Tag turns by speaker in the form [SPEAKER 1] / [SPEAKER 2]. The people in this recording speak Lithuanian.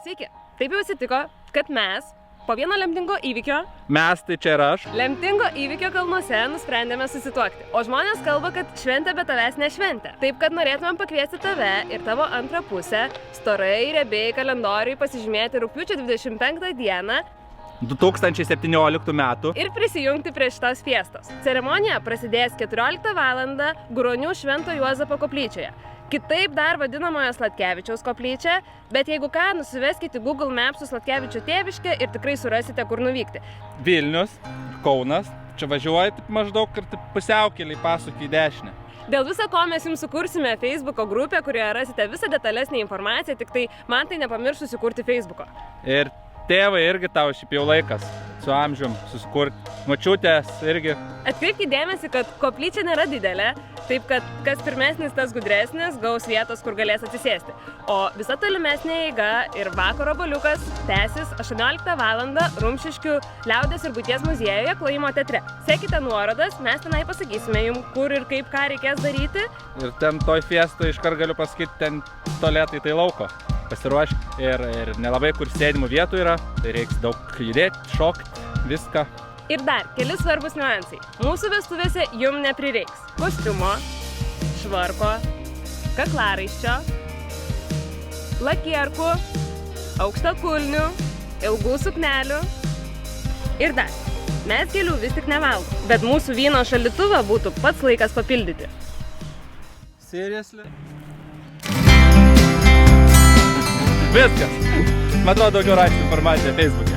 [SPEAKER 1] Sveiki. Taip jau atsitiko, kad mes po vieno lemtingo įvykio,
[SPEAKER 2] Mes tai čia ir aš.
[SPEAKER 1] lemtingo įvykio kalnuose nusprendėme susituokti. O žmonės kalba, kad šventė be tavęs ne šventė. Taip, kad norėtumėm pakviesti tave ir tavo antrą pusę storai riebiai kalendoriui pasižymėti rugpjūčio 25 dieną
[SPEAKER 2] 2017 metų.
[SPEAKER 1] ir prisijungti prie šitos fiestos. Ceremonija prasidės 14 val. Gronių Švento Juozapo koplyčioje. Kitaip dar vadinamoje Sladkevičiaus koplyčia, bet jeigu ką, nusiveskite Google Maps Sladkevičio tėviškę ir tikrai surasite, kur nuvykti.
[SPEAKER 2] Vilnius, Kaunas. Čia važiuoji taip maždaug ir taip pusiaukelį pasukį į dešinę.
[SPEAKER 1] Dėl viso ko mes jums sukursime Facebooko grupę, kurioje rasite visą detalesnį informaciją, tik tai man tai nepamirš susikurti Facebooko.
[SPEAKER 2] Ir tėvai irgi tau šiaip jau laikas su amžium susikurti. Močiutės irgi.
[SPEAKER 1] Atkreipkite dėmesį, kad koplyčia nėra didelė, taip kad kas pirmesnis, tas gudresnis gaus vietos, kur galės atsisėsti. O visa tolimesnė eiga ir vakaro baliukas tęsis 18 val. Rumšiškių liaudės ir buities muziejuje Klojimo teatre. Sekite nuorodas, mes tenai pasakysime jums, kur ir kaip ką reikės daryti.
[SPEAKER 2] Ir ten toj fiestoje iškart galiu pasakyti, ten tualetai tai lauko. Pasiruošk. Ir nelabai kur sėdimų vietų yra, tai reiks daug judėti, šokti, viską.
[SPEAKER 1] Ir dar keli svarbus niuansai. Mūsų vestuvėse jums neprireiks kostiumo, švarko, kaklaraiščio, lakierkų, aukštakulnių, ilgų suknelių. Ir dar, mes gėlių vis tik nevalgom, bet mūsų vyno šaldytuvą būtų pats laikas papildyti.
[SPEAKER 2] Seriously? Viskas. Man atrodo, daugiau rasti informaciją Facebook'e.